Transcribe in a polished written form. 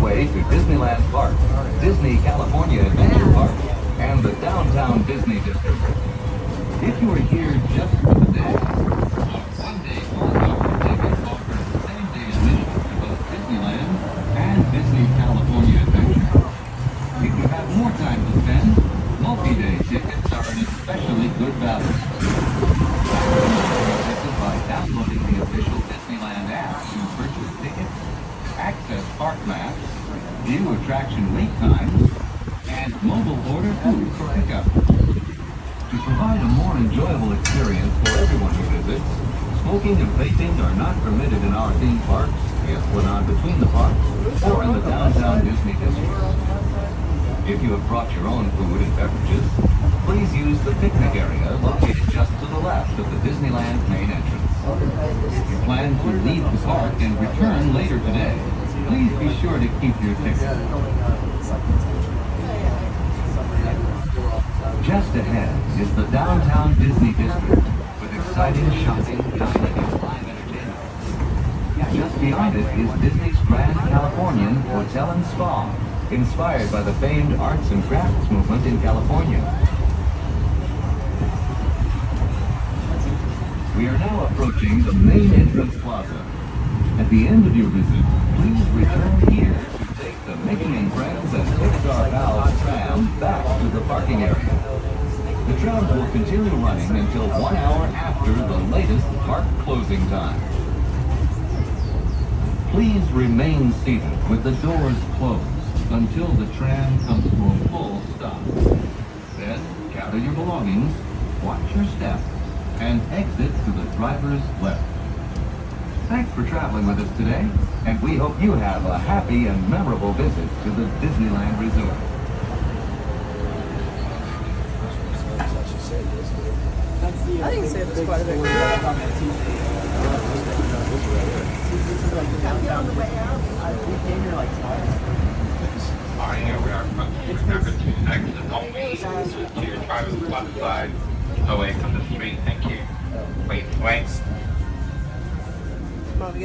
way to Disneyland Park, Disney California Adventure Park, and the downtown Disney District. If you are here just for the day, our one-day all-hour tickets offer same-day admission to both Disneyland and Disney California Adventure. If you have more time to spend, multi-day tickets are an especially good value. By downloading the official Disneyland app to purchase tickets, access park maps, view attraction wait times, and mobile order food for pickup. To provide a more enjoyable experience for everyone who visits, smoking and vaping are not permitted in our theme parks, the Esplanade between the parks, or in the downtown Disney district. If you have brought your own food and beverages, please use the picnic area located just to the left of the Disneyland main entrance. If you plan to leave the park and return later today, please be sure to keep your ticket. Just ahead is the downtown Disney district with exciting shopping, dining, and live entertainment. Just beyond it is Disney's Grand Californian Hotel and Spa, inspired by the famed arts and crafts movement in California. We are now approaching the main entrance plaza. At the end of your visit, please return here to take the Mickey and Friends and Pixar Pals Tram back to the parking area. The trams will continue running until 1 hour after the latest park closing time. Please remain seated with the doors closed until the tram comes to a full stop. Then, gather your belongings, watch your step, and exit to the driver's left. Thanks for traveling with us today, and we hope you have a happy and memorable visit to the Disneyland Resort. I think so. There's quite a bit. Alright, here we are. Number 2 exit only. To your driver's left side, away from the street. Thank you. Wait.